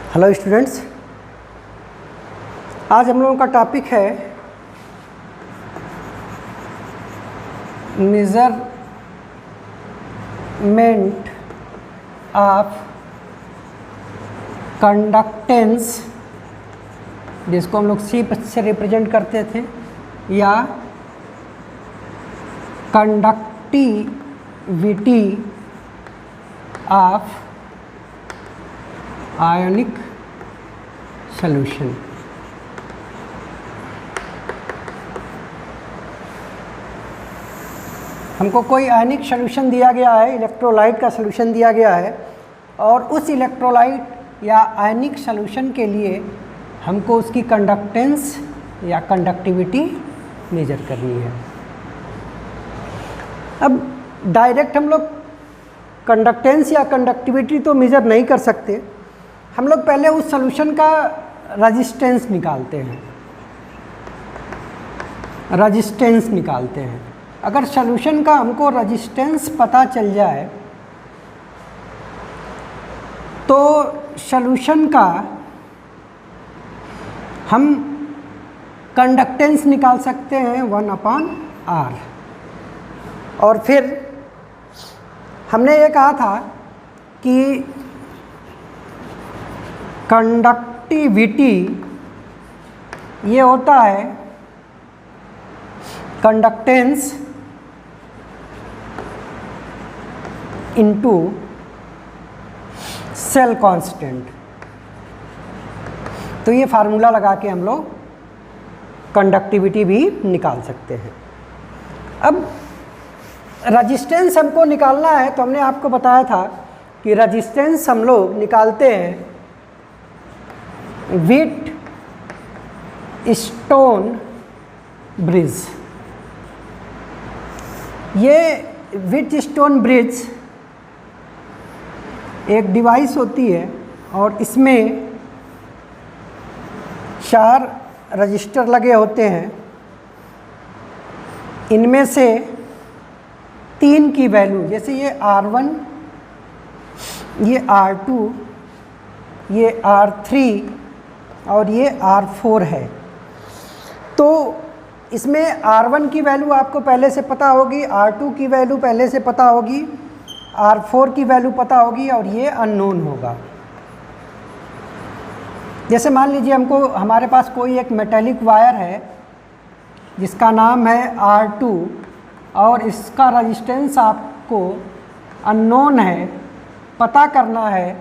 Hello students, आज हम लोगों का टॉपिक है मेजरमेंट ऑफ कंडक्टेंस, जिसको हम लोग सी से रिप्रेजेंट करते थे, या कंडक्टिविटी ऑफ आयनिक सॉल्यूशन। हमको कोई आयनिक सॉल्यूशन दिया गया है, इलेक्ट्रोलाइट का सॉल्यूशन दिया गया है, और उस इलेक्ट्रोलाइट या आयनिक सॉल्यूशन के लिए हमको उसकी कंडक्टेंस या कंडक्टिविटी मेजर करनी है। अब डायरेक्ट हम लोग कंडक्टेंस या कंडक्टिविटी तो मेजर नहीं कर सकते। हम लोग पहले उस सॉल्यूशन का रेजिस्टेंस निकालते हैं। अगर सॉल्यूशन का हमको रेजिस्टेंस पता चल जाए तो सॉल्यूशन का हम कंडक्टेंस निकाल सकते हैं 1/R। और फिर हमने ये कहा था कि कंडक्टिविटी ये होता है कंडक्टेंस इनटू सेल कांस्टेंट। तो ये फार्मूला लगा के हम लोग कंडक्टिविटी भी निकाल सकते हैं। अब रेजिस्टेंस हमको निकालना है, तो हमने आपको बताया था कि रेजिस्टेंस हम लोग निकालते हैं व्हीटस्टोन ब्रिज। ये व्हीटस्टोन ब्रिज एक डिवाइस होती है और इसमें 4 रजिस्टर लगे होते हैं। इनमें से 3 की वैल्यू, जैसे ये R1, ये R2, ये R3 और ये R4 है। तो इसमें R1 की वैल्यू आपको पहले से पता होगी, R2 की वैल्यू पहले से पता होगी, R4 की वैल्यू पता होगी, और ये अननोन होगा। जैसे मान लीजिए हमारे पास कोई एक मेटेलिक वायर है जिसका नाम है R2 और इसका रेजिस्टेंस आपको अननोन है, पता करना है।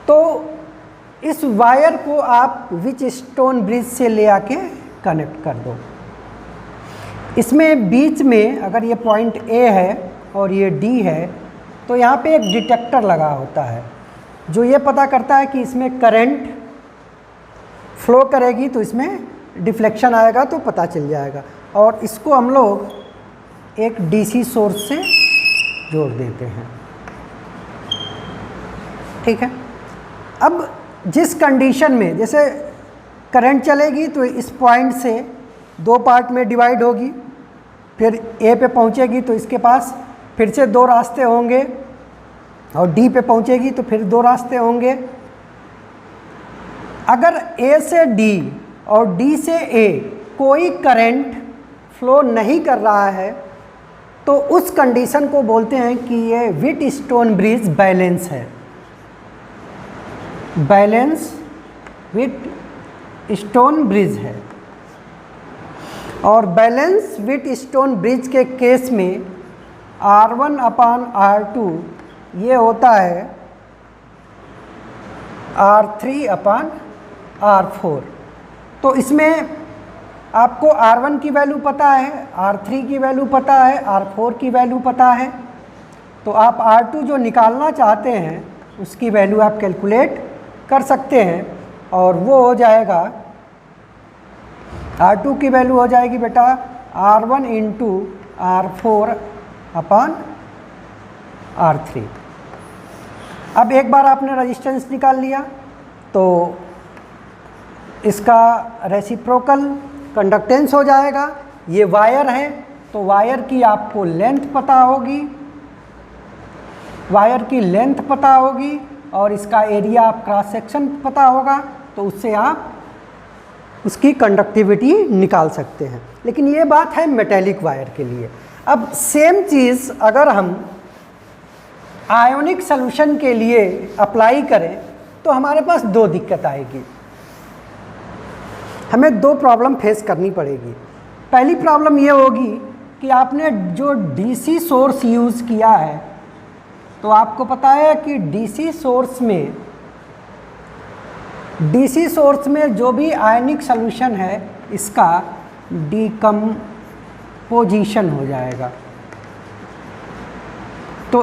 तो इस वायर को आप व्हीटस्टोन ब्रिज से ले आके कनेक्ट कर दो। इसमें बीच में अगर ये पॉइंट A है और ये D है, तो यहाँ पे एक डिटेक्टर लगा होता है जो ये पता करता है कि इसमें करंट फ्लो करेगी तो इसमें डिफ्लेक्शन आएगा, तो पता चल जाएगा। और इसको हम लोग एक DC सोर्स से जोड़ देते हैं। ठीक है। अब जिस कंडीशन में जैसे करंट चलेगी तो इस पॉइंट से 2 पार्ट में डिवाइड होगी, फिर A पे पहुंचेगी तो इसके पास फिर से 2 रास्ते होंगे, और D पे पहुंचेगी तो फिर 2 रास्ते होंगे। अगर A से D और D से A कोई करंट फ्लो नहीं कर रहा है तो उस कंडीशन को बोलते हैं कि ये व्हीटस्टोन ब्रिज बैलेंस है। बैलेंस व्हीटस्टोन ब्रिज है। और बैलेंस व्हीटस्टोन ब्रिज के केस में R1/R2 ये होता है R3/R4। तो इसमें आपको R1 की वैल्यू पता है, R3 की वैल्यू पता है, R4 की वैल्यू पता है। तो आप R2 जो निकालना चाहते हैं उसकी वैल्यू आप कैलकुलेट कर सकते हैं, और वो हो जाएगा, R2 की वैल्यू हो जाएगी बेटा R1 इंटू R4/R3। अब एक बार आपने रेजिस्टेंस निकाल लिया तो इसका रेसिप्रोकल कंडक्टेंस हो जाएगा। ये वायर है तो वायर की आपको लेंथ पता होगी, और इसका एरिया आप क्रॉस सेक्शन पता होगा तो उससे आप उसकी कंडक्टिविटी निकाल सकते हैं। लेकिन ये बात है मेटेलिक वायर के लिए। अब सेम चीज़ अगर हम आयोनिक सॉल्यूशन के लिए अप्लाई करें तो हमारे पास दो दिक्कत आएगी, हमें दो प्रॉब्लम फेस करनी पड़ेगी। पहली प्रॉब्लम ये होगी कि आपने जो डीसी सोर्स यूज़ किया है, तो आपको पता है कि डीसी सोर्स में जो भी आयनिक सॉल्यूशन है इसका डिकम्पोजिशन हो जाएगा। तो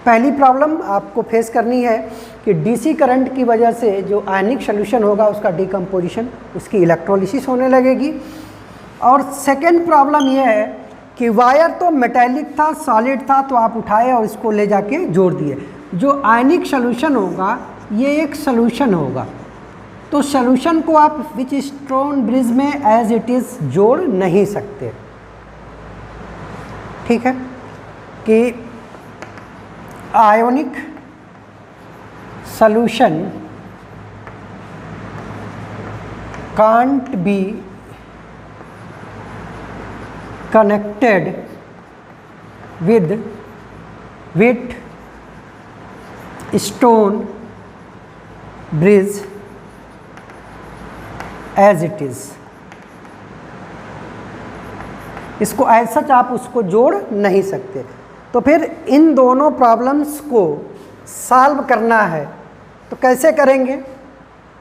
पहली प्रॉब्लम आपको फेस करनी है कि डीसी करंट की वजह से जो आयनिक सॉल्यूशन होगा उसका डिकम्पोजिशन, उसकी इलेक्ट्रोलिसिस होने लगेगी। और सेकेंड प्रॉब्लम यह है कि वायर तो मेटेलिक था, सॉलिड था, तो आप उठाए और इसको ले जाके जोड़ दिए। जो आयनिक सॉल्यूशन होगा ये एक सॉल्यूशन होगा, तो सॉल्यूशन को आप व्हीटस्टोन ब्रिज में एज इट इज़ जोड़ नहीं सकते। ठीक है कि ionic solution can't be connected with Wheatstone bridge as it is। इसको एज सच आप उसको जोड़ नहीं सकते। तो फिर इन दोनों प्रॉब्लम्स को सॉल्व करना है तो कैसे करेंगे?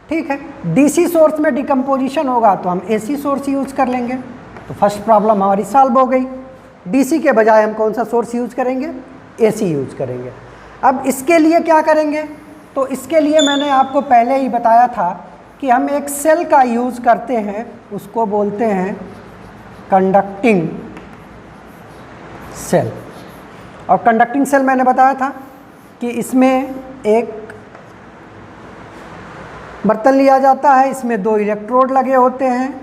ठीक है, डीसी सोर्स में डिकम्पोजिशन होगा तो हम एसी सोर्स यूज़ कर लेंगे, तो फर्स्ट प्रॉब्लम हमारी सॉल्व हो गई। डीसी के बजाय हम कौन सा सोर्स यूज़ करेंगे? एसी यूज़ करेंगे। अब इसके लिए क्या करेंगे? तो इसके लिए मैंने आपको पहले ही बताया था कि हम एक सेल का यूज़ करते हैं, उसको बोलते हैं कंडक्टिंग सेल। और कंडक्टिंग सेल मैंने बताया था कि इसमें एक बर्तन लिया जाता है, इसमें दो इलेक्ट्रोड लगे होते हैं।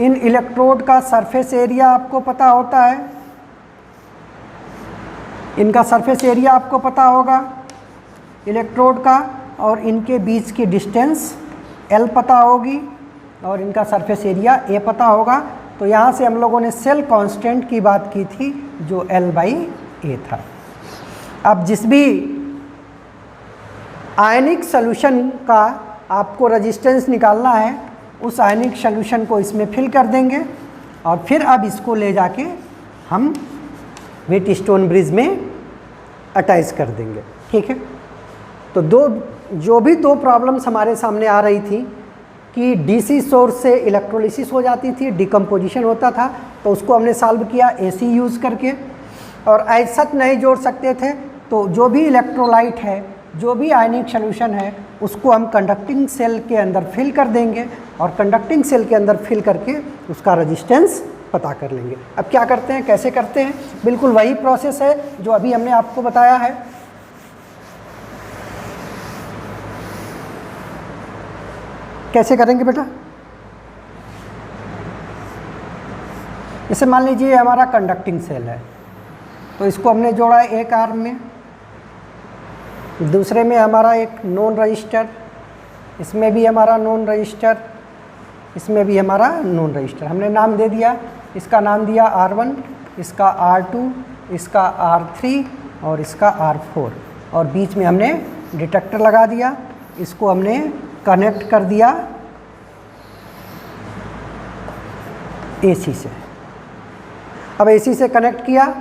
इन इलेक्ट्रोड का सरफेस एरिया आपको पता होता है, इनका सरफेस एरिया आपको पता होगा इलेक्ट्रोड का, और इनके बीच की डिस्टेंस L पता होगी, और इनका सरफेस एरिया A पता होगा। तो यहाँ से हम लोगों ने सेल कांस्टेंट की बात की थी जो L/A था। अब जिस भी आयनिक सॉल्यूशन का आपको रेजिस्टेंस निकालना है, उस आयनिक सॉल्यूशन को इसमें फिल कर देंगे और फिर अब इसको ले जाके हम व्हीटस्टोन ब्रिज में अटैच कर देंगे। ठीक है, तो जो भी दो प्रॉब्लम्स हमारे सामने आ रही थी कि डीसी सोर्स से इलेक्ट्रोलिसिस हो जाती थी, डिकम्पोजिशन होता था, तो उसको हमने सॉल्व किया एसी यूज़ करके। और ऐसा नहीं जोड़ सकते थे तो जो भी इलेक्ट्रोलाइट है, जो भी आयनिक सॉल्यूशन है, उसको हम कंडक्टिंग सेल के अंदर फिल कर देंगे और कंडक्टिंग सेल के अंदर फिल करके उसका रेजिस्टेंस पता कर लेंगे। अब क्या करते हैं, कैसे करते हैं? बिल्कुल वही प्रोसेस है जो अभी हमने आपको बताया है। कैसे करेंगे बेटा? जैसे मान लीजिए हमारा कंडक्टिंग सेल है, तो इसको हमने जोड़ा है एक आर्म में, दूसरे में हमारा एक नॉन रजिस्टर, इसमें भी हमारा नॉन रजिस्टर, इसमें भी हमारा नॉन रजिस्टर। हमने नाम दे दिया, इसका नाम दिया R1, इसका R2, इसका R3 और इसका R4, और बीच में हमने डिटेक्टर लगा दिया। इसको हमने कनेक्ट कर दिया AC से। अब AC से कनेक्ट किया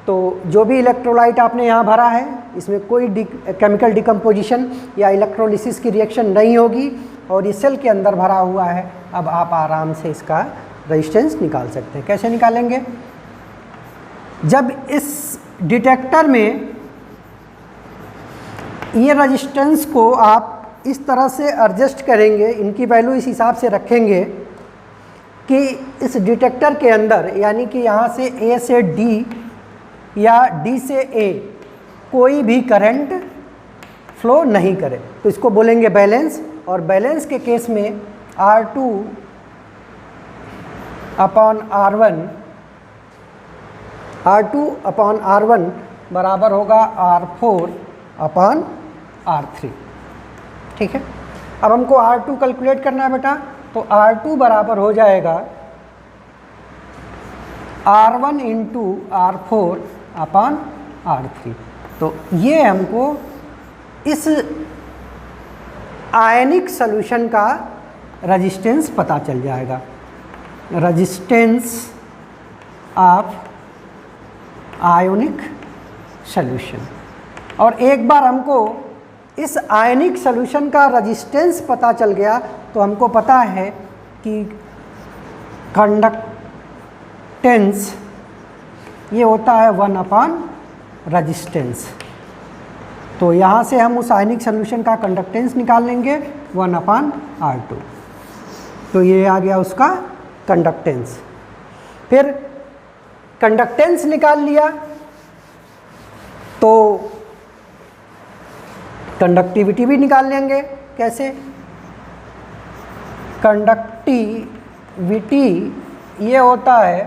तो जो भी इलेक्ट्रोलाइट आपने यहाँ भरा है, इसमें कोई केमिकल डिकम्पोजिशन या इलेक्ट्रोलिसिस की रिएक्शन नहीं होगी और ये सेल के अंदर भरा हुआ है। अब आप आराम से इसका रेजिस्टेंस निकाल सकते हैं। कैसे निकालेंगे? जब इस डिटेक्टर में ये रेजिस्टेंस को आप इस तरह से एडजस्ट करेंगे, इनकी वैल्यू इस हिसाब से रखेंगे कि इस डिटेक्टर के अंदर, यानी कि यहाँ से A से D या D से A कोई भी करंट फ्लो नहीं करे, तो इसको बोलेंगे बैलेंस। और बैलेंस के केस में R2 अपॉन R1 बराबर होगा R4 अपॉन R3। ठीक है, अब हमको R2 कैलकुलेट करना है बेटा, तो R2 बराबर हो जाएगा R1 इंटू R4 अपान R3। तो ये हमको इस आयनिक सॉल्यूशन का रेजिस्टेंस पता चल जाएगा, रेजिस्टेंस ऑफ आयोनिक सॉल्यूशन। और एक बार हमको इस आयनिक सॉल्यूशन का रेजिस्टेंस पता चल गया तो हमको पता है कि कंडक्टेंस ये होता है 1 अपान रेजिस्टेंस। तो यहाँ से हम उस आयनिक सॉल्यूशन का कंडक्टेंस निकाल लेंगे 1 अपान R2। तो ये आ गया उसका कंडक्टेंस। फिर कंडक्टेंस निकाल लिया तो कंडक्टिविटी भी निकाल लेंगे। कैसे? कंडक्टिविटी ये होता है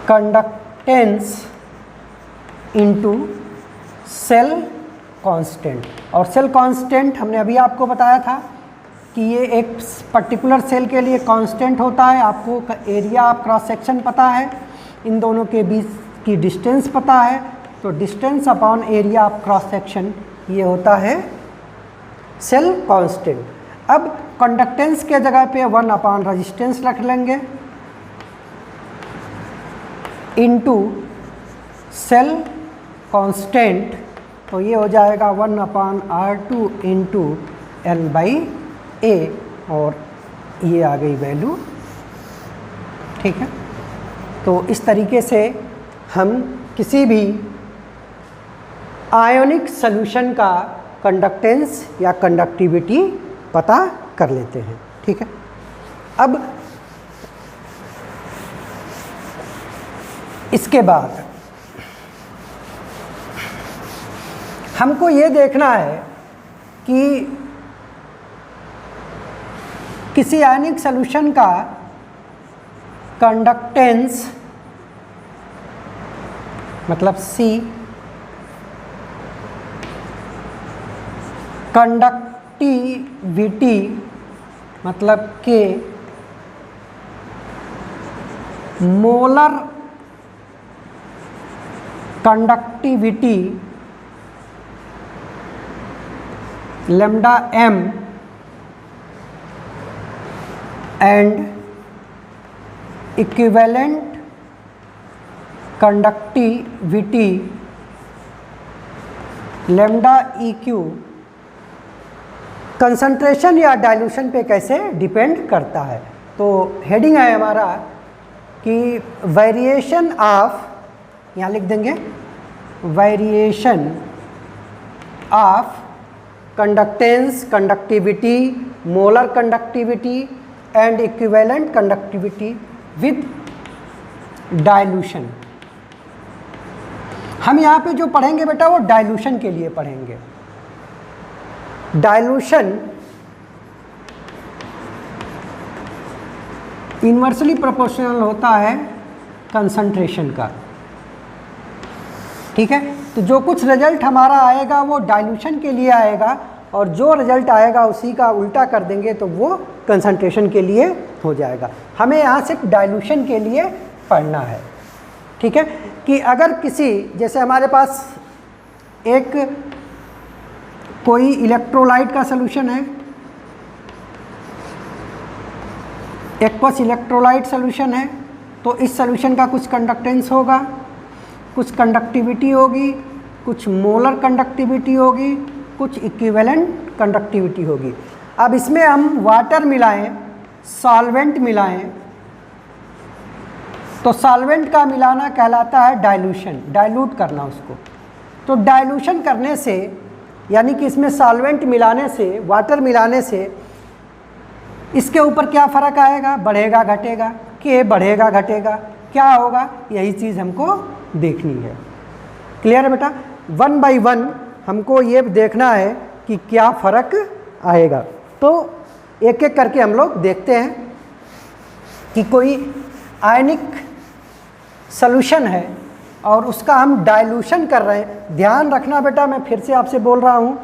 कंडक्टेंस इनटू सेल कांस्टेंट। और सेल कांस्टेंट हमने अभी आपको बताया था कि ये एक पर्टिकुलर सेल के लिए कांस्टेंट होता है। आपको एरिया ऑफ क्रॉस सेक्शन पता है, इन दोनों के बीच की डिस्टेंस पता है, तो distance upon area of cross section ये होता है सेल कांस्टेंट। अब कंडक्टेंस के जगह पे 1 अपान रेजिस्टेंस रख लेंगे इनटू सेल कांस्टेंट, तो ये हो जाएगा 1 अपान R2 इंटू L/A, और ये आ गई वैल्यू। ठीक है, तो इस तरीके से हम किसी भी आयोनिक सॉल्यूशन का कंडक्टेंस या कंडक्टिविटी पता कर लेते हैं। ठीक है, अब इसके बाद हमको ये देखना है कि किसी आयनिक सॉल्यूशन का कंडक्टेंस मतलब C, कंडक्टिविटी मतलब K, molar conductivity lambda m and equivalent conductivity lambda EQ concentration या डाइल्यूशन पे कैसे डिपेंड करता है। तो हेडिंग है हमारा कि वेरिएशन ऑफ, यहाँ लिख देंगे variation of conductance, conductivity, molar conductivity and equivalent conductivity with dilution. हम यहाँ पे जो पढ़ेंगे बेटा वो डाइल्यूशन के लिए पढ़ेंगे। डाइल्यूशन इन्वर्सली प्रोपोर्शनल होता है कंसंट्रेशन का। ठीक है, तो जो कुछ रिजल्ट हमारा आएगा वो डाइल्यूशन के लिए आएगा, और जो रिजल्ट आएगा उसी का उल्टा कर देंगे तो वो कंसंट्रेशन के लिए हो जाएगा। हमें यहाँ सिर्फ डाइल्यूशन के लिए पढ़ना है। ठीक है, कि अगर किसी, जैसे हमारे पास एक कोई इलेक्ट्रोलाइट का सॉल्यूशन है, एक्वस इलेक्ट्रोलाइट सॉल्यूशन है, तो इस सॉल्यूशन का कुछ कंडक्टेंस होगा, कुछ कंडक्टिविटी होगी, कुछ मोलर कंडक्टिविटी होगी, कुछ इक्विवेलेंट कंडक्टिविटी होगी। अब इसमें हम वाटर मिलाएं, सॉल्वेंट मिलाएं, तो सॉल्वेंट का मिलाना कहलाता है डाइल्यूशन, डाइल्यूट करना उसको। तो डाइल्यूशन करने से, यानी कि इसमें सॉल्वेंट मिलाने से, वाटर मिलाने से इसके ऊपर क्या फ़र्क आएगा? बढ़ेगा घटेगा, के बढ़ेगा घटेगा, क्या होगा? यही चीज़ हमको देखनी है। क्लियर है बेटा? 1 बाई 1 हमको ये देखना है कि क्या फ़र्क आएगा। तो एक एक करके हम लोग देखते हैं कि कोई आयनिक सॉल्यूशन है और उसका हम डाइल्यूशन कर रहे हैं। ध्यान रखना बेटा, मैं फिर से आपसे बोल रहा हूँ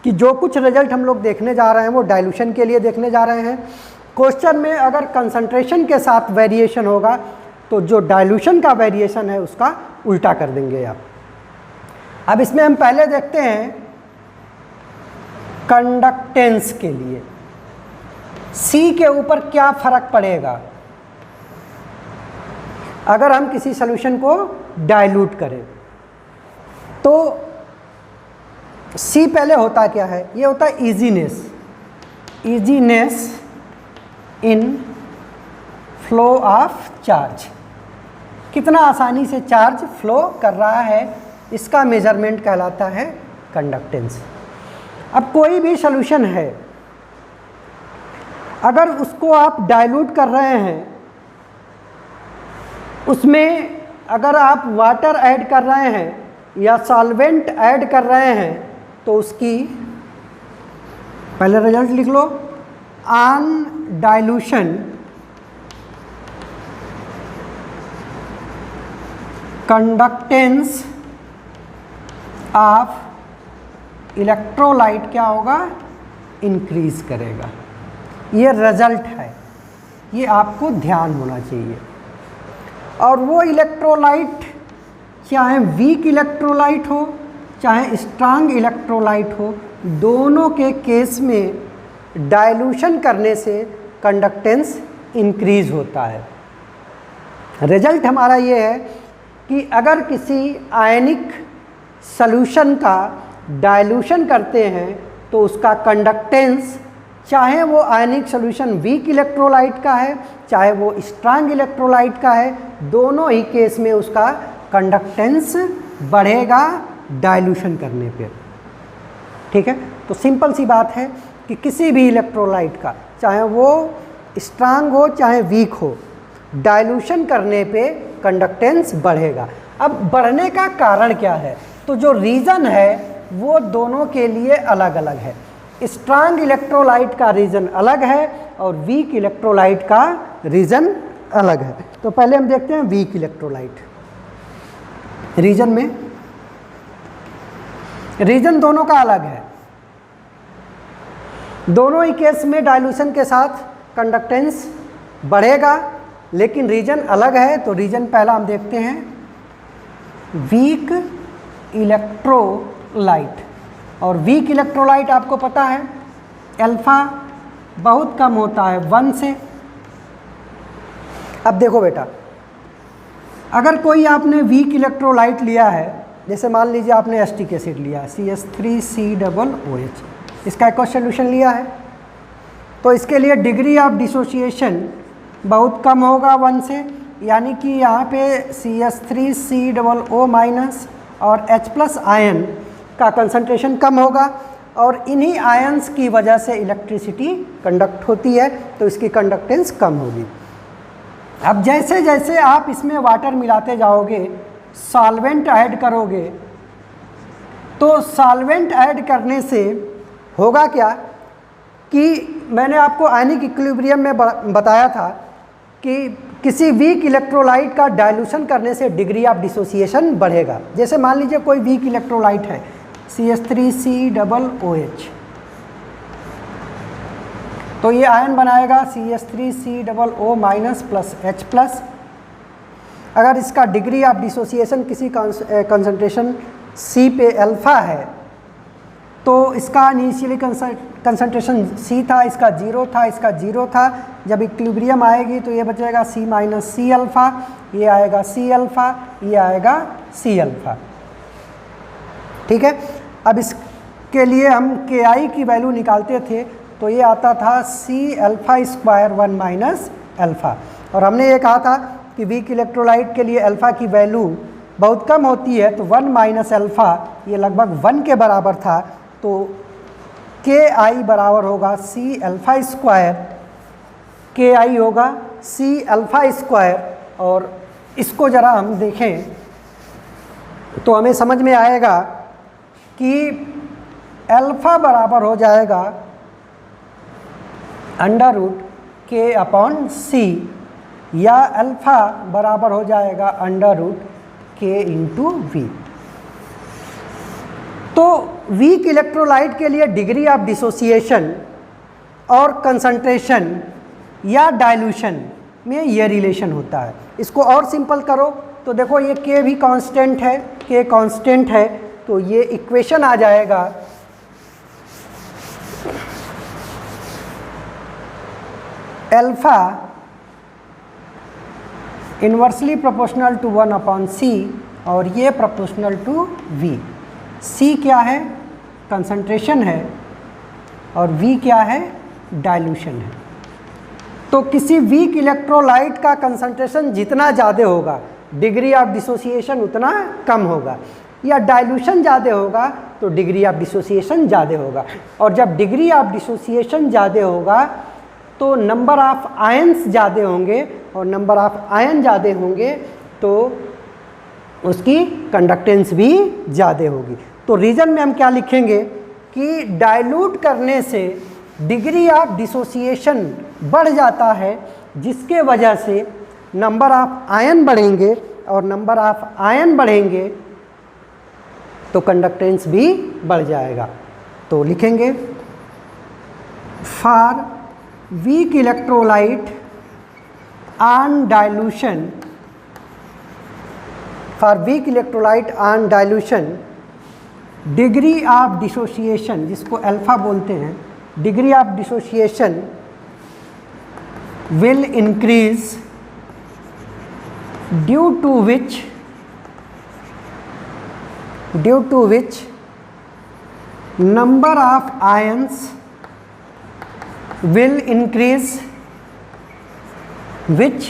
कि जो कुछ रिजल्ट हम लोग देखने जा रहे हैं वो डाइल्यूशन के लिए देखने जा रहे हैं। क्वेश्चन में अगर कंसंट्रेशन के साथ वेरिएशन होगा तो जो डाइल्यूशन का वेरिएशन है उसका उल्टा कर देंगे आप। अब इसमें हम पहले देखते हैं कंडक्टेंस के लिए C के ऊपर क्या फर्क पड़ेगा अगर हम किसी सॉल्यूशन को डाइल्यूट करें। तो C पहले होता क्या है, ये होता है easiness, easiness in flow of charge, कितना आसानी से चार्ज फ्लो कर रहा है, इसका मेजरमेंट कहलाता है कंडक्टेंस। अब कोई भी सॉल्यूशन है, अगर उसको आप डाइल्यूट कर रहे हैं, उसमें अगर आप वाटर ऐड कर रहे हैं या सॉल्वेंट ऐड कर रहे हैं तो उसकी पहले रिजल्ट लिख लो, on dilution conductance of electrolyte क्या होगा, इंक्रीज करेगा। ये रिजल्ट है, ये आपको ध्यान होना चाहिए। और वो इलेक्ट्रोलाइट चाहे वीक इलेक्ट्रोलाइट हो चाहे स्ट्रांग इलेक्ट्रोलाइट हो, दोनों के केस में डाइल्यूशन करने से कंडक्टेंस इंक्रीज होता है। रिजल्ट हमारा ये है कि अगर किसी आयनिक सॉल्यूशन का डाइल्यूशन करते हैं तो उसका कंडक्टेंस, चाहे वो आयनिक सॉल्यूशन वीक इलेक्ट्रोलाइट का है चाहे वो स्ट्रांग इलेक्ट्रोलाइट का है, दोनों ही केस में उसका कंडक्टेंस बढ़ेगा डाइल्यूशन करने पे। ठीक है, तो सिंपल सी बात है कि किसी भी इलेक्ट्रोलाइट का, चाहे वो स्ट्रांग हो चाहे वीक हो, डाइल्यूशन करने पे कंडक्टेंस बढ़ेगा। अब बढ़ने का कारण क्या है, तो जो रीज़न है वो दोनों के लिए अलग अलग है। स्ट्रांग इलेक्ट्रोलाइट का रीज़न अलग है और वीक इलेक्ट्रोलाइट का रीज़न अलग है। तो पहले हम देखते हैं वीक इलेक्ट्रोलाइट। रीज़न में रीज़न दोनों का अलग है, दोनों ही केस में डाइल्यूशन के साथ कंडक्टेंस बढ़ेगा, लेकिन रीजन अलग है। तो रीजन पहला हम देखते हैं वीक इलेक्ट्रोलाइट। और वीक इलेक्ट्रोलाइट आपको पता है अल्फा बहुत कम होता है 1 से। अब देखो बेटा, अगर कोई आपने वीक इलेक्ट्रोलाइट लिया है, जैसे मान लीजिए आपने एस्टिक एसिड लिया है CH3COOH, इसका एक सोल्यूशन लिया है, तो इसके लिए डिग्री ऑफ डिसोसिएशन बहुत कम होगा 1 से, यानी कि यहाँ पे CH3COO- और H+ आयन का कंसंट्रेशन कम होगा और इन्हीं आयन्स की वजह से इलेक्ट्रिसिटी कंडक्ट होती है, तो इसकी कंडक्टेंस कम होगी। अब जैसे जैसे आप इसमें वाटर मिलाते जाओगे, सॉल्वेंट ऐड करोगे, तो सॉल्वेंट ऐड करने से होगा क्या कि मैंने आपको आयनिक इक्विलिब्रियम में बताया था कि किसी वीक इलेक्ट्रोलाइट का डाइल्यूशन करने से डिग्री ऑफ डिसोसिएशन बढ़ेगा। जैसे मान लीजिए कोई वीक इलेक्ट्रोलाइट है CH3COOH, तो ये आयन बनाएगा CH3COO- प्लस H+। अगर इसका डिग्री ऑफ डिसोसिएशन किसी कंसंट्रेशन C पे अल्फ़ा है, तो इसका इनिशियली कंसंट्रेशन C था, इसका 0 था, इसका 0 था। जब इक्विलिब्रियम आएगी तो ये बचेगा C- C-अल्फ़ा, ये आएगा C-अल्फ़ा, ये आएगा C-अल्फ़ा। ठीक है, अब इसके लिए हम Ki की वैल्यू निकालते थे, तो ये आता था C⁴ 1 - अल्फ़ा। और हमने ये कहा था कि वीक इलेक्ट्रोलाइट के लिए अल्फ़ा की वैल्यू बहुत कम होती है, तो 1 - अल्फ़ा ये लगभग 1 के बराबर था। तो Ki बराबर होगा C⁴, Ki होगा C⁴। और इसको ज़रा हम देखें तो हमें समझ में आएगा कि अल्फ़ा बराबर हो जाएगा √K/C, या अल्फ़ा बराबर हो जाएगा √K K इंटू वी। तो वीक इलेक्ट्रोलाइट के लिए डिग्री ऑफ डिसोसिएशन और कंसंट्रेशन या डाइल्यूशन में ये रिलेशन होता है। इसको और सिंपल करो तो देखो ये K भी कांस्टेंट है, K कांस्टेंट है, तो ये इक्वेशन आ जाएगा alpha inversely proportional to 1/c और ये प्रोपोर्शनल टू V। C क्या है? कंसंट्रेशन है और V क्या है? डाइल्यूशन है। तो किसी वीक इलेक्ट्रोलाइट का कंसंट्रेशन जितना ज़्यादा होगा डिग्री ऑफ डिसोसिएशन उतना कम होगा, या डाइल्यूशन ज़्यादा होगा तो डिग्री ऑफ डिसोसिएशन ज़्यादा होगा। और जब डिग्री ऑफ डिसोसिएशन ज़्यादा होगा तो नंबर ऑफ आयन्स ज़्यादा होंगे, और नंबर ऑफ आयन ज़्यादा होंगे तो उसकी कंडक्टेंस भी ज़्यादा होगी। तो रीज़न में हम क्या लिखेंगे कि डाइल्यूट करने से डिग्री ऑफ डिसोसिएशन बढ़ जाता है, जिसके वजह से नंबर ऑफ आयन बढ़ेंगे, और नंबर ऑफ आयन बढ़ेंगे तो कंडक्टेंस भी बढ़ जाएगा। तो लिखेंगे for weak electrolyte on dilution, for weak electrolyte on dilution degree of dissociation, जिसको अल्फा बोलते हैं, degree of dissociation will increase due to which number of ions will increase, which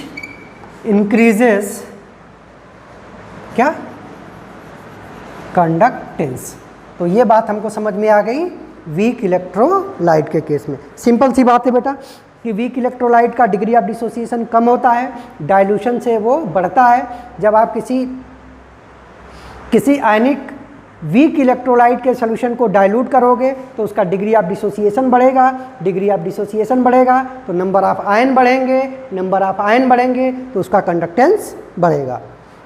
increases क्या? कंडक्टेंस। तो ये बात हमको समझ में आ गई वीक इलेक्ट्रोलाइट के केस में। सिंपल सी बात है बेटा कि वीक इलेक्ट्रोलाइट का डिग्री ऑफ डिसोसिएशन कम होता है, डाइल्यूशन से वो बढ़ता है। जब आप किसी आयनिक वीक इलेक्ट्रोलाइट के सॉल्यूशन को डाइल्यूट करोगे तो उसका डिग्री ऑफ डिसोसिएशन बढ़ेगा, डिग्री ऑफ डिसोसिएशन बढ़ेगा तो नंबर ऑफ आयन बढ़ेंगे, नंबर ऑफ आयन बढ़ेंगे तो उसका कंडक्टेंस बढ़ेगा।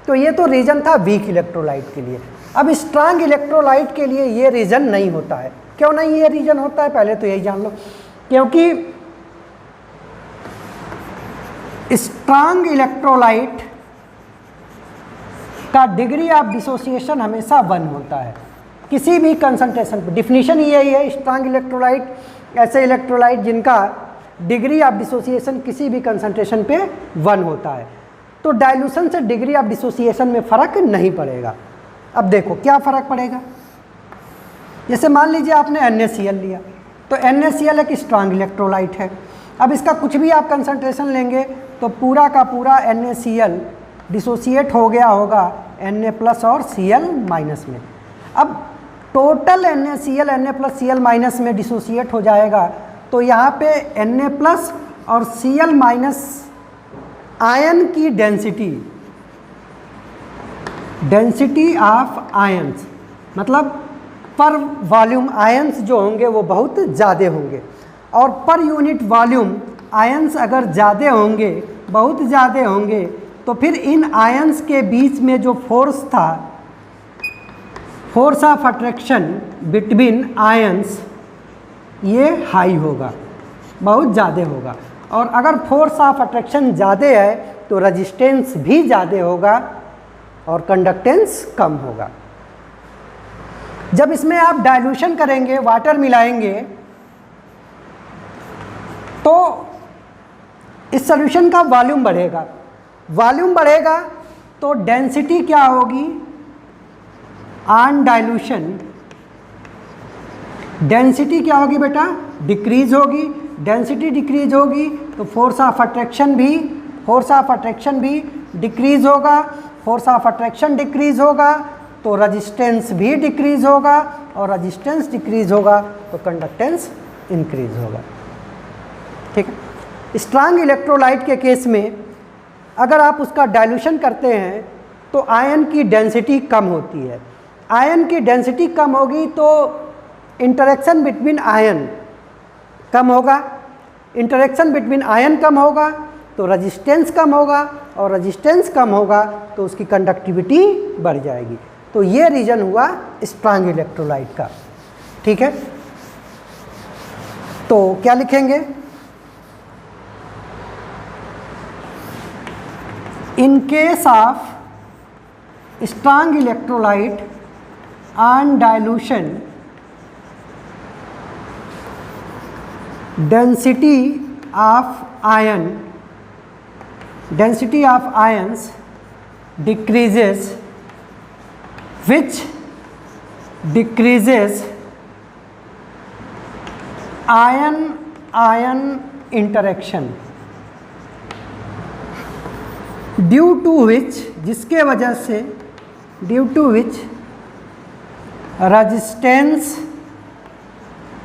तो ये तो रीज़न था वीक इलेक्ट्रोलाइट के लिए। अब स्ट्रांग इलेक्ट्रोलाइट के लिए ये रीज़न नहीं होता है। क्यों नहीं ये रीज़न होता है? पहले तो यही जान लो, क्योंकि स्ट्रांग इलेक्ट्रोलाइट का डिग्री ऑफ डिसोसिएशन हमेशा 1 होता है किसी भी कंसंट्रेशन पर। डिफिनीशन यही है, स्ट्रांग इलेक्ट्रोलाइट ऐसे इलेक्ट्रोलाइट जिनका डिग्री ऑफ डिसोसिएशन किसी भी कंसंट्रेशन पे 1 होता है। तो डाइल्यूशन से डिग्री ऑफ डिसोसिएशन में फ़र्क नहीं पड़ेगा। अब देखो क्या फ़र्क पड़ेगा। जैसे मान लीजिए आपने NaCl लिया, तो NaCl एक स्ट्रांग इलेक्ट्रोलाइट है। अब इसका कुछ भी आप कंसंट्रेशन लेंगे तो पूरा का पूरा NaCl डिसोसिएट हो गया होगा Na+ और Cl- में। अब टोटल NaCl Na+Cl- में डिसोसिएट हो जाएगा, तो यहाँ पे Na+ और Cl- आयन की डेंसिटी ऑफ आयन्स, मतलब पर वॉल्यूम आयन्स जो होंगे वो बहुत ज़्यादा होंगे, और पर यूनिट वॉल्यूम आयन्स अगर ज़्यादा होंगे, बहुत ज़्यादा होंगे, तो फिर इन आयन्स के बीच में जो फोर्स था, force of attraction between ions, ये हाई होगा, बहुत ज़्यादा होगा। और अगर फोर्स ऑफ अट्रैक्शन ज़्यादा है तो रेजिस्टेंस भी ज़्यादा होगा और कंडक्टेंस कम होगा। जब इसमें आप डाइल्यूशन करेंगे, वाटर मिलाएंगे, तो इस सॉल्यूशन का वॉल्यूम बढ़ेगा। वॉल्यूम बढ़ेगा तो डेंसिटी क्या होगी? ऑन डाइल्यूशन डेंसिटी क्या होगी बेटा? डिक्रीज होगी। डेंसिटी डिक्रीज होगी तो फोर्स ऑफ अट्रैक्शन भी डिक्रीज होगा। फोर्स ऑफ अट्रैक्शन डिक्रीज होगा तो रेजिस्टेंस भी डिक्रीज होगा, और रेजिस्टेंस डिक्रीज होगा तो कंडक्टेंस इंक्रीज होगा। ठीक है। स्ट्रांग इलेक्ट्रोलाइट के केस में अगर आप उसका डाइल्यूशन करते हैं तो आयन की डेंसिटी कम होती है। आयन की डेंसिटी कम होगी तो इंटरेक्शन बिटवीन आयन कम होगा। इंटरेक्शन बिटवीन आयन कम होगा तो रेजिस्टेंस कम होगा, और रेजिस्टेंस कम होगा तो उसकी कंडक्टिविटी बढ़ जाएगी। तो ये रीजन हुआ स्ट्रांग इलेक्ट्रोलाइट का। ठीक है, तो क्या लिखेंगे? In case of strong electrolyte on dilution, density of ions decreases, which decreases ion interaction, due to which, जिसके वजह से, due to which resistance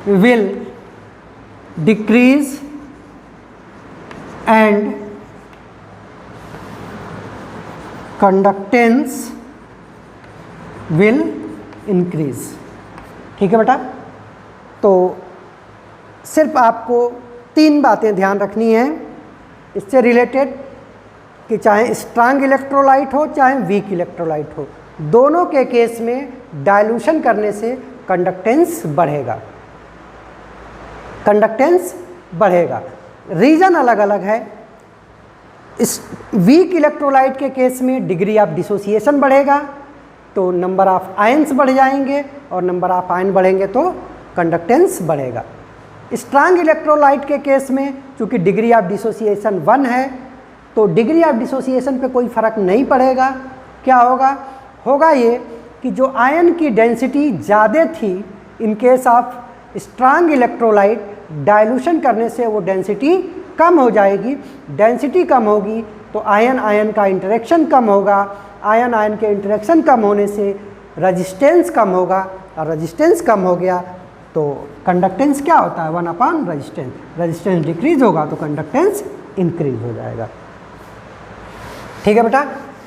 will decrease and conductance will increase. ठीक है बेटा, तो सिर्फ आपको 3 बातें ध्यान रखनी है इससे रिलेटेड, कि चाहे स्ट्रांग इलेक्ट्रोलाइट हो चाहे वीक इलेक्ट्रोलाइट हो, दोनों के केस में डाइल्यूशन करने से कंडक्टेंस बढ़ेगा, कंडक्टेंस बढ़ेगा। रीज़न अलग अलग है। इस वीक इलेक्ट्रोलाइट के केस में डिग्री ऑफ डिसोसिएशन बढ़ेगा तो नंबर ऑफ आयंस बढ़ जाएंगे, और नंबर ऑफ आयन बढ़ेंगे तो कंडक्टेंस बढ़ेगा। स्ट्रांग इलेक्ट्रोलाइट के केस में चूँकि डिग्री ऑफ डिसोसिएशन 1 है तो डिग्री ऑफ डिसोसिएशन पे कोई फ़र्क नहीं पड़ेगा। क्या होगा? होगा ये कि जो आयन की डेंसिटी ज़्यादा थी in case of strong electrolyte, dilution करने से वो डेंसिटी कम हो जाएगी। डेंसिटी कम होगी तो आयन आयन का इंटरेक्शन कम होगा, आयन आयन के इंटरेक्शन कम होने से रेजिस्टेंस कम होगा, और रेजिस्टेंस कम हो गया तो कंडक्टेंस क्या होता है? 1/, रेजिस्टेंस डिक्रीज होगा तो कंडक्टेंस इंक्रीज हो जाएगा। ठीक है बेटा,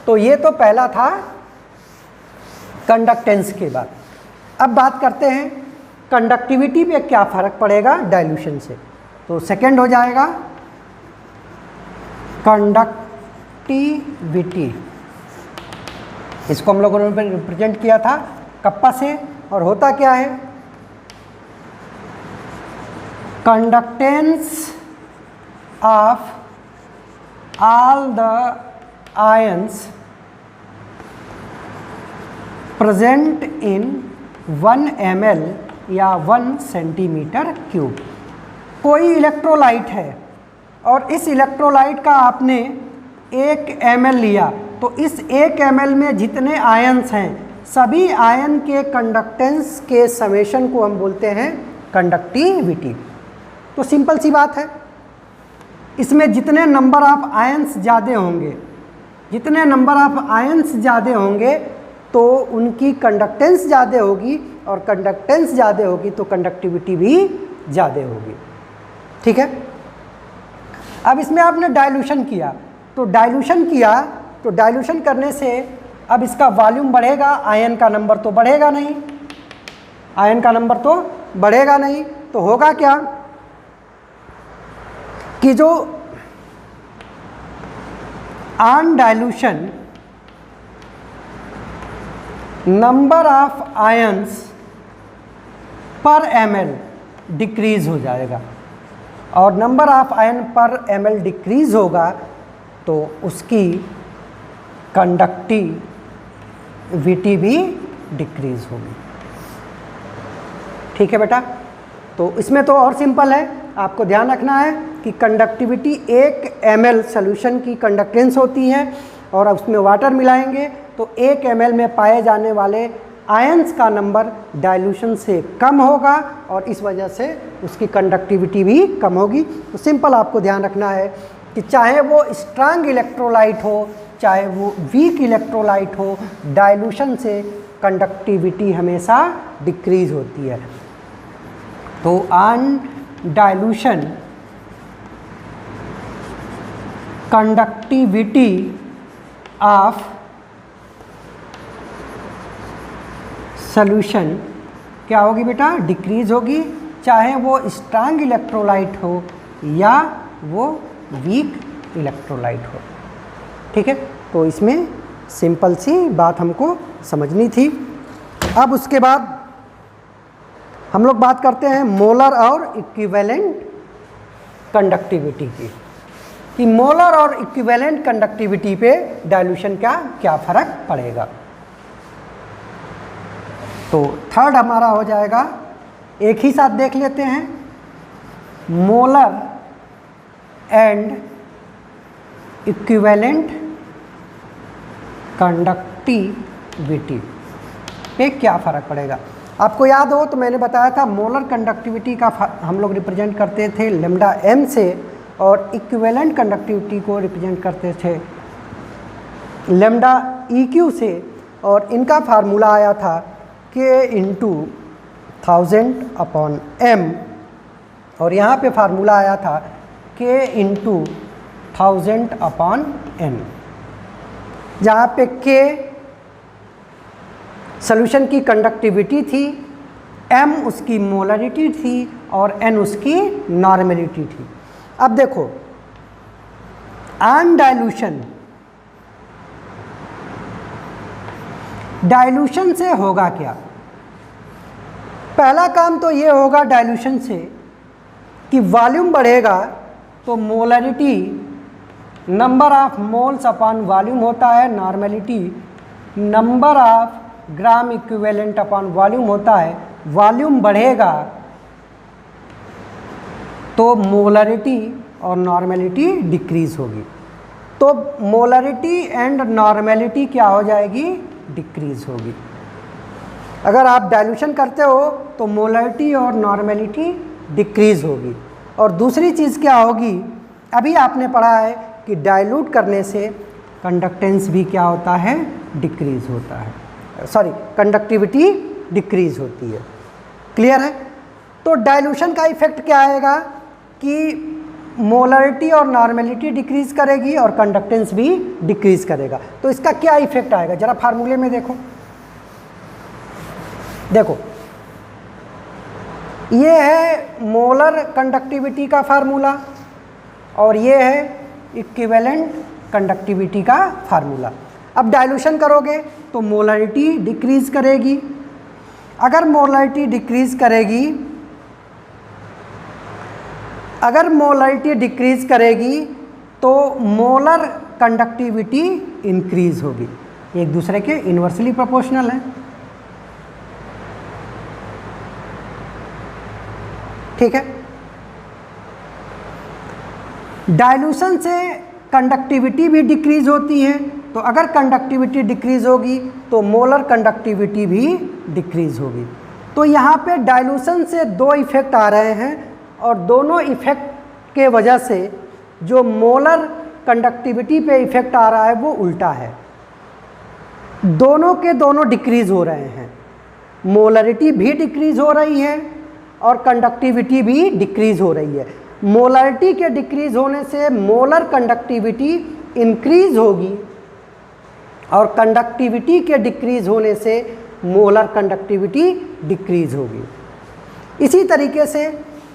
तो ये तो पहला था कंडक्टेंस के बाद। अब बात करते हैं कंडक्टिविटी पे क्या फ़र्क पड़ेगा डाइल्यूशन से। तो सेकंड हो जाएगा कंडक्टिविटी। इसको हम लोगों ने रिप्रेजेंट किया था कप्पा से, और होता क्या है? Conductance of all the ions present in 1 ml या 1 सेंटीमीटर क्यूब। कोई इलेक्ट्रोलाइट है और इस इलेक्ट्रोलाइट का आपने 1 ml लिया, तो इस 1 ml में जितने आयन्स हैं सभी आयन के कंडक्टेंस के समेशन को हम बोलते हैं कंडक्टिविटी। तो सिंपल सी बात है, इसमें जितने नंबर ऑफ आयंस ज़्यादा होंगे, जितने नंबर ऑफ आयंस ज़्यादा होंगे तो उनकी कंडक्टेंस ज़्यादा होगी, और कंडक्टेंस ज़्यादा होगी तो कंडक्टिविटी भी ज़्यादा होगी। ठीक है, अब इसमें आपने डाइल्यूशन किया, तो डाइल्यूशन करने से अब इसका वॉल्यूम बढ़ेगा, आयन का नंबर तो बढ़ेगा नहीं, आयन का नंबर तो बढ़ेगा नहीं। तो होगा क्या कि जो on dilution number of ions पर ml डिक्रीज हो जाएगा, और नंबर ऑफ आयन पर ml डिक्रीज होगा तो उसकी कंडक्टिविटी भी डिक्रीज होगी। ठीक है बेटा, तो इसमें तो और सिंपल है, आपको ध्यान रखना है कि कंडक्टिविटी 1 ml सॉल्यूशन की कंडक्टेंस होती है, और उसमें वाटर मिलाएंगे तो 1 ml में पाए जाने वाले आयंस का नंबर डाइल्यूशन से कम होगा, और इस वजह से उसकी कंडक्टिविटी भी कम होगी। तो सिंपल आपको ध्यान रखना है कि चाहे वो स्ट्रांग इलेक्ट्रोलाइट हो चाहे वो वीक इलेक्ट्रोलाइट हो, डाइल्यूशन से कंडक्टिविटी हमेशा डिक्रीज होती है। तो on dilution conductivity of solution क्या होगी बेटा? डिक्रीज होगी, चाहे वो स्ट्रांग इलेक्ट्रोलाइट हो या वो वीक इलेक्ट्रोलाइट हो। ठीक है, तो इसमें सिंपल सी बात हमको समझनी थी। अब उसके बाद हम लोग बात करते हैं मोलर और इक्विवेलेंट कंडक्टिविटी की, कि मोलर और इक्विवेलेंट कंडक्टिविटी पे डाइल्यूशन का क्या फ़र्क पड़ेगा। तो थर्ड हमारा हो जाएगा, एक ही साथ देख लेते हैं, मोलर एंड इक्विवेलेंट कंडक्टिविटी पे क्या फ़र्क पड़ेगा। आपको याद हो तो मैंने बताया था मोलर कंडक्टिविटी का हम लोग रिप्रेजेंट करते थे लैम्डा m से, और इक्विवेलेंट कंडक्टिविटी को रिप्रेजेंट करते थे लैम्डा EQ से, और इनका फार्मूला आया था K इंटू 1000/m, और यहाँ पे फार्मूला आया था K इंटू 1000/n, जहाँ पे K सॉल्यूशन की कंडक्टिविटी थी, m उसकी मोलरिटी थी और n उसकी नॉर्मेलिटी थी। अब देखो ऑन डाइल्यूशन, डाइल्यूशन से होगा क्या। पहला काम तो ये होगा डाइल्यूशन से कि वॉल्यूम बढ़ेगा तो molarity number of moles upon volume होता है, normality number of gram equivalent upon volume होता है। वॉल्यूम बढ़ेगा तो मोलरिटी और नॉर्मेलिटी डिक्रीज होगी, तो मोलरिटी एंड नॉर्मेलिटी क्या हो जाएगी, डिक्रीज होगी। अगर आप डाइल्यूशन करते हो तो मोलरिटी और नॉर्मेलिटी डिक्रीज होगी। और दूसरी चीज़ क्या होगी, अभी आपने पढ़ा है कि डाइल्यूट करने से कंडक्टेंस भी क्या होता है, डिक्रीज होता है, सॉरी कंडक्टिविटी डिक्रीज होती है। क्लियर है। तो डाइल्यूशन का इफेक्ट क्या आएगा कि मोलरिटी और नॉर्मेलिटी डिक्रीज करेगी और कंडक्टेंस भी डिक्रीज करेगा। तो इसका क्या इफेक्ट आएगा, जरा फार्मूले में देखो। देखो ये है मोलर कंडक्टिविटी का फार्मूला और ये है इक्विवेलेंट कंडक्टिविटी का फार्मूला। अब डाइल्यूशन करोगे तो मोलरिटी डिक्रीज करेगी। अगर मोलरिटी डिक्रीज करेगी, अगर मोलरिटी डिक्रीज करेगी तो मोलर कंडक्टिविटी इंक्रीज होगी। एक दूसरे के इन्वर्सली प्रोपोर्शनल है। ठीक है। डाइल्यूशन से कंडक्टिविटी भी डिक्रीज होती है, तो अगर कंडक्टिविटी डिक्रीज होगी तो मोलर कंडक्टिविटी भी डिक्रीज होगी। तो यहाँ पे डाइल्यूशन से दो इफेक्ट आ रहे हैं और दोनों इफेक्ट के वजह से जो मोलर कंडक्टिविटी पे इफेक्ट आ रहा है वो उल्टा है। दोनों के दोनों डिक्रीज हो रहे हैं, मोलरिटी भी डिक्रीज हो रही है और कंडक्टिविटी भी डिक्रीज हो रही है। मोलरिटी के डिक्रीज होने से मोलर कंडक्टिविटी इंक्रीज होगी और कंडक्टिविटी के डिक्रीज होने से मोलर कंडक्टिविटी डिक्रीज होगी। इसी तरीके से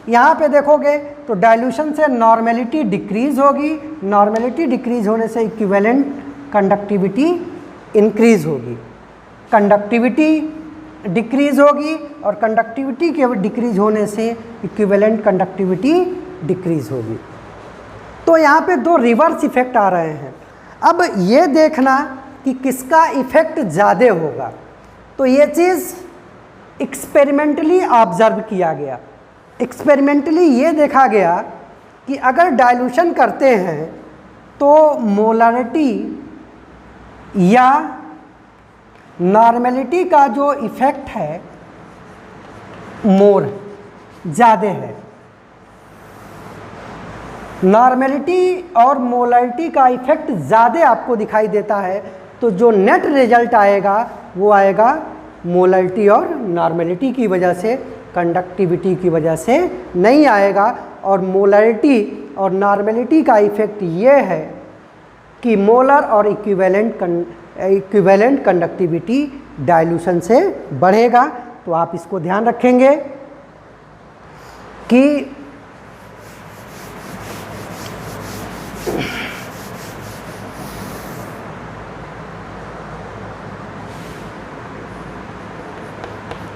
यहाँ पे देखोगे तो डाइल्यूशन से नॉर्मेलिटी डिक्रीज होगी, नॉर्मेलिटी डिक्रीज होने से इक्विवेलेंट कंडक्टिविटी इंक्रीज होगी, कंडक्टिविटी डिक्रीज होगी और कंडक्टिविटी के डिक्रीज होने से इक्विवेलेंट कंडक्टिविटी डिक्रीज होगी। तो यहाँ पे दो रिवर्स इफेक्ट आ रहे हैं। अब ये देखना कि किसका इफेक्ट ज़्यादा होगा, तो ये चीज़ एक्सपेरिमेंटली ऑब्जर्व किया गया। एक्सपेरिमेंटली ये देखा गया कि अगर डाइल्यूशन करते हैं तो मोलरिटी या नॉर्मेलिटी का जो इफ़ेक्ट है मोर ज़्यादा है। नॉर्मेलिटी और मोलरिटी का इफ़ेक्ट ज़्यादा आपको दिखाई देता है, तो जो नेट रिजल्ट आएगा वो आएगा मोलरिटी और नॉर्मेलिटी की वजह से, कंडक्टिविटी की वजह से नहीं आएगा। और मोलरिटी और नॉर्मेलिटी का इफ़ेक्ट ये है कि मोलर और इक्विवेलेंट कंडक्टिविटी डाइल्यूशन से बढ़ेगा। तो आप इसको ध्यान रखेंगे कि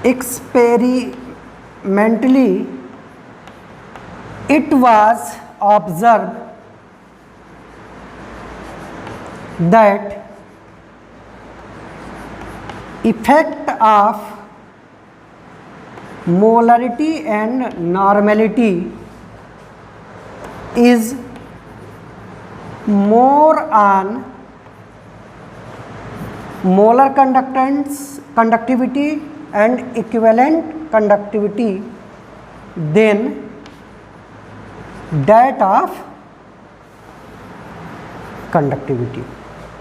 experimentally it was observed that effect of molarity and normality is more on molar conductivity and equivalent conductivity than that of conductivity।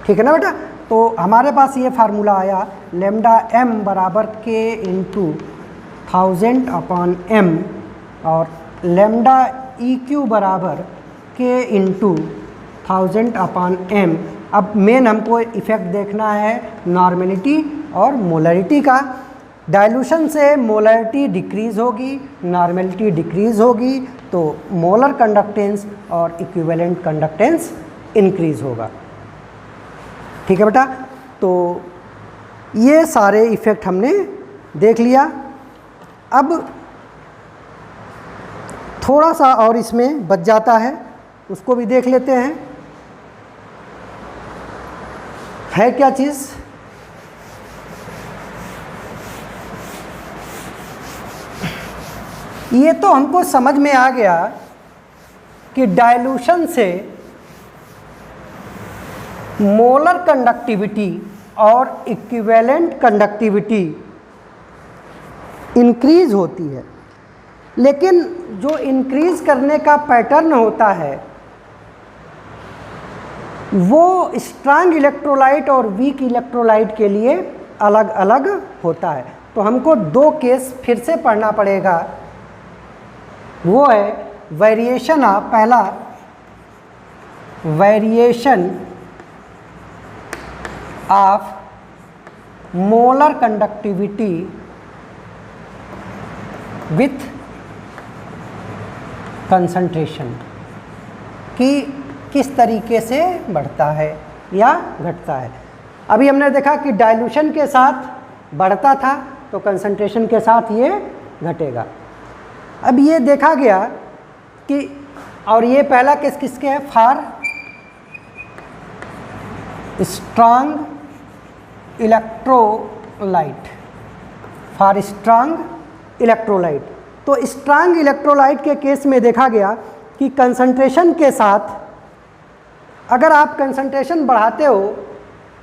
ठीक है ना बेटा। तो हमारे पास ये फार्मूला आया लेमडा m बराबर k इंटू 1000/m और लेमडा EQ बराबर k इंटू 1000/m। अब मेन हमको इफ़ेक्ट देखना है नॉर्मेलिटी और मोलरिटी का। डाइल्यूशन से मोलरिटी डिक्रीज़ होगी, नॉर्मेलिटी डिक्रीज़ होगी, तो मोलर कंडक्टेंस और इक्विवेलेंट कंडक्टेंस इंक्रीज़ होगा। ठीक है बेटा। तो ये सारे इफ़ेक्ट हमने देख लिया। अब थोड़ा सा और इसमें बच जाता है, उसको भी देख लेते हैं। है क्या चीज़? ये तो हमको समझ में आ गया कि डाइल्यूशन से मोलर कंडक्टिविटी और इक्विवेलेंट कंडक्टिविटी इंक्रीज होती है, लेकिन जो इंक्रीज करने का पैटर्न होता है वो स्ट्रांग इलेक्ट्रोलाइट और वीक इलेक्ट्रोलाइट के लिए अलग अलग होता है। तो हमको दो केस फिर से पढ़ना पड़ेगा। वो है वेरिएशन ऑफ, पहला variation of molar conductivity with concentration, कि किस तरीके से बढ़ता है या घटता है। अभी हमने देखा कि डाइल्यूशन के साथ बढ़ता था तो कंसंट्रेशन के साथ ये घटेगा। अब ये देखा गया कि, और ये पहला केस किसके है, for strong electrolyte, for strong electrolyte. तो स्ट्रांग इलेक्ट्रोलाइट के केस में देखा गया कि कंसंट्रेशन के साथ अगर आप कंसंट्रेशन बढ़ाते हो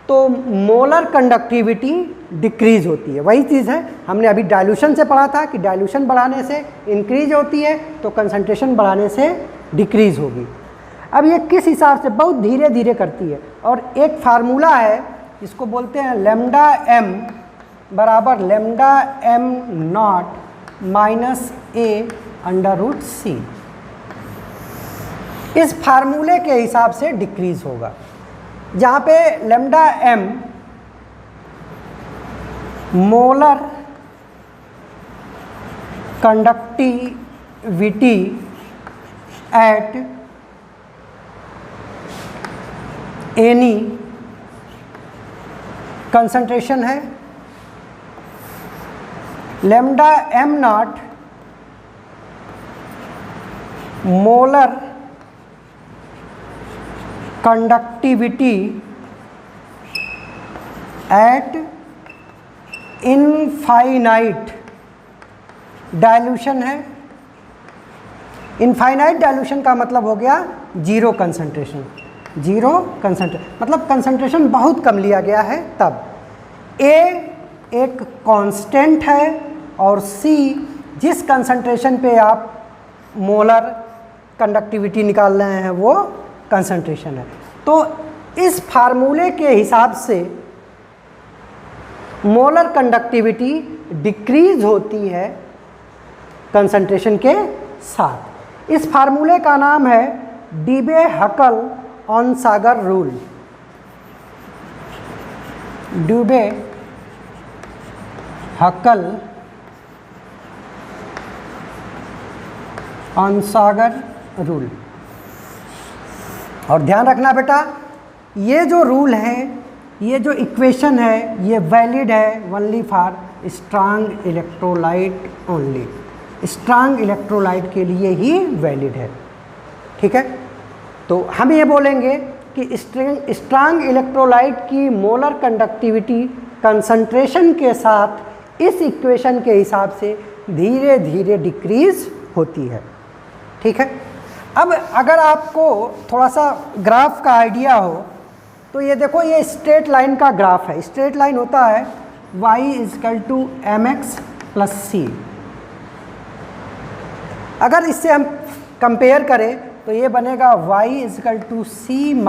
तो मोलर कंडक्टिविटी डिक्रीज होती है। वही चीज़ है हमने अभी डाइल्यूशन से पढ़ा था कि डाइल्यूशन बढ़ाने से इंक्रीज होती है तो कंसंट्रेशन बढ़ाने से डिक्रीज होगी। अब ये किस हिसाब से, बहुत धीरे धीरे करती है। और एक फार्मूला है जिसको बोलते हैं लेमडा m बराबर lambda m not minus a/√c। इस फार्मूले के हिसाब से डिक्रीज होगा, जहाँ पे lambda m molar conductivity at any concentration है, lambda m naught molar conductivity at infinite dilution है। इनफाइनाइट डाइल्यूशन का मतलब हो गया जीरो कंसंट्रेशन, जीरो कंसंट्रेशन मतलब कंसंट्रेशन बहुत कम लिया गया है तब। A एक कांस्टेंट है और C जिस कंसंट्रेशन पे आप मोलर कंडक्टिविटी निकाल रहे हैं वो कंसंट्रेशन है। तो इस फार्मूले के हिसाब से मोलर कंडक्टिविटी डिक्रीज होती है कंसंट्रेशन के साथ। इस फार्मूले का नाम है डीबे-हकल-ऑनसागर रूल। डीबे-हकल-ऑनसागर रूल। और ध्यान रखना बेटा, ये जो रूल है, ये जो इक्वेशन है, ये वैलिड है only for strong electrolyte only, strong electrolyte के लिए ही वैलिड है। ठीक है, तो हम ये बोलेंगे कि स्ट्रांग इलेक्ट्रोलाइट की मोलर कंडक्टिविटी कंसंट्रेशन के साथ इस इक्वेशन के हिसाब से धीरे धीरे डिक्रीज होती है। ठीक है, अब अगर आपको थोड़ा सा ग्राफ का आइडिया हो तो ये देखो, ये स्ट्रेट लाइन का ग्राफ है। स्ट्रेट लाइन होता है y = mx + c। अगर इससे हम कंपेयर करें तो ये बनेगा y = c -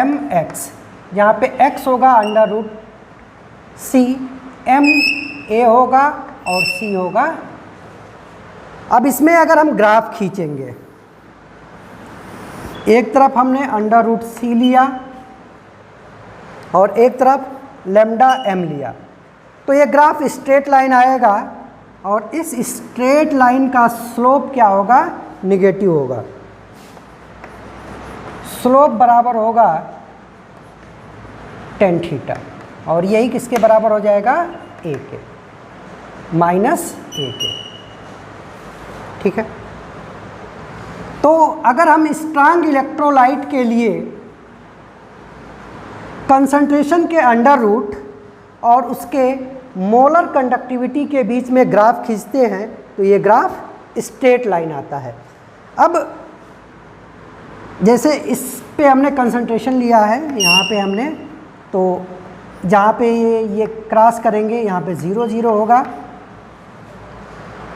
mx, जहाँ पे x होगा √c, m a होगा और c होगा। अब इसमें अगर हम ग्राफ खींचेंगे, एक तरफ हमने √c लिया और एक तरफ λm लिया, तो ये ग्राफ स्ट्रेट लाइन आएगा और इस स्ट्रेट लाइन का स्लोप क्या होगा? निगेटिव होगा। स्लोप बराबर होगा tan थीटा, और यही किसके बराबर हो जाएगा? a के, -a के। ठीक है, तो अगर हम स्ट्रांग इलेक्ट्रोलाइट के लिए कंसंट्रेशन के अंडर रूट और उसके मोलर कंडक्टिविटी के बीच में ग्राफ खींचते हैं तो ये ग्राफ स्ट्रेट लाइन आता है। अब जैसे इस पे हमने कंसंट्रेशन लिया है, यहाँ पे हमने, तो जहाँ पे ये क्रॉस करेंगे यहाँ पे 0 0 होगा,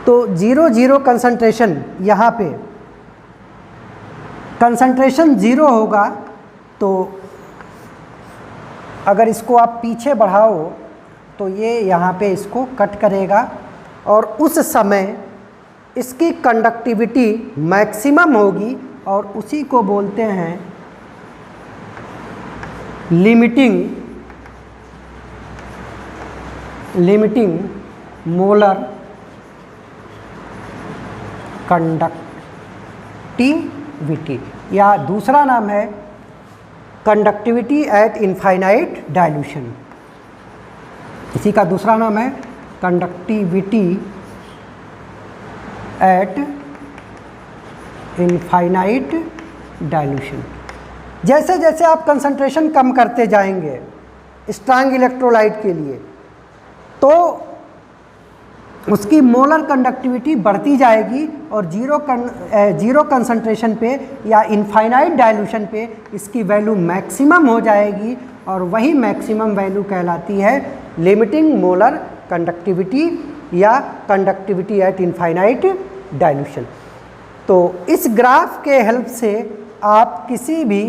तो 0 0 कंसंट्रेशन, यहाँ पे कंसंट्रेशन 0 होगा। तो अगर इसको आप पीछे बढ़ाओ तो ये यहाँ पे इसको कट करेगा और उस समय इसकी कंडक्टिविटी मैक्सिमम होगी और उसी को बोलते हैं लिमिटिंग मोलर कंडक्टिविटी, या दूसरा नाम है कंडक्टिविटी एट इनफाइनाइट डाइल्यूशन। इसी का दूसरा नाम है कंडक्टिविटी एट इनफाइनाइट डाइल्यूशन। जैसे जैसे आप कंसंट्रेशन कम करते जाएंगे स्ट्रांग इलेक्ट्रोलाइट के लिए, तो उसकी मोलर कंडक्टिविटी बढ़ती जाएगी और जीरो कंसंट्रेशन पे या इनफाइनाइट डाइल्यूशन पे इसकी वैल्यू मैक्सिमम हो जाएगी, और वही मैक्सिमम वैल्यू कहलाती है लिमिटिंग मोलर कंडक्टिविटी या कंडक्टिविटी एट इनफाइनाइट डाइल्यूशन। तो इस ग्राफ के हेल्प से आप किसी भी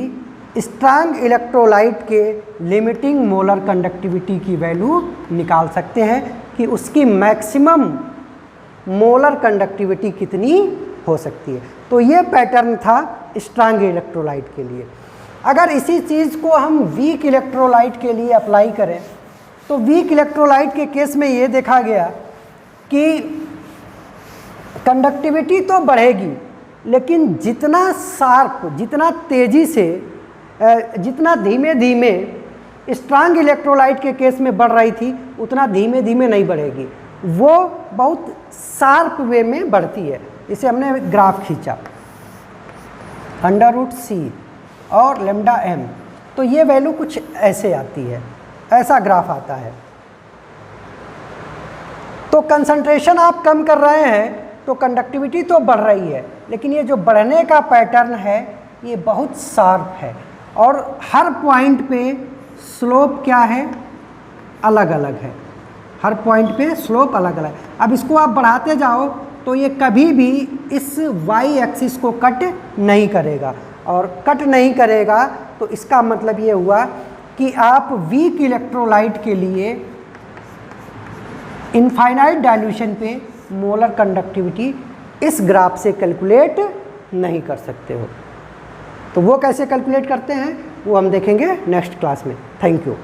स्ट्रांग इलेक्ट्रोलाइट के लिमिटिंग मोलर कंडक्टिविटी की वैल्यू निकाल सकते हैं कि उसकी मैक्सिमम मोलर कंडक्टिविटी कितनी हो सकती है। तो ये पैटर्न था स्ट्रांग इलेक्ट्रोलाइट के लिए। अगर इसी चीज़ को हम वीक इलेक्ट्रोलाइट के लिए अप्लाई करें तो वीक इलेक्ट्रोलाइट के केस में ये देखा गया कि कंडक्टिविटी तो बढ़ेगी, लेकिन जितना शार्प, जितना तेज़ी से, जितना धीमे धीमे स्ट्रांग इलेक्ट्रोलाइट के केस में बढ़ रही थी उतना धीमे धीमे नहीं बढ़ेगी, वो बहुत शार्प वे में बढ़ती है। इसे हमने ग्राफ खींचा √c और λm, तो ये वैल्यू कुछ ऐसे आती है, ऐसा ग्राफ आता है। तो कंसंट्रेशन आप कम कर रहे हैं तो कंडक्टिविटी तो बढ़ रही है, लेकिन ये जो बढ़ने का पैटर्न है ये बहुत शार्प है और हर पॉइंट पे स्लोप क्या है? अलग अलग है। हर पॉइंट पे स्लोप अलग अलग। अब इसको आप बढ़ाते जाओ तो ये कभी भी इस y एक्सिस को कट नहीं करेगा, और कट नहीं करेगा तो इसका मतलब ये हुआ कि आप वीक इलेक्ट्रोलाइट के लिए इनफाइनाइट डाइल्यूशन पे मोलर कंडक्टिविटी इस ग्राफ से कैलकुलेट नहीं कर सकते हो। तो वो कैसे कैलकुलेट करते हैं वो हम देखेंगे नेक्स्ट क्लास में। Thank you.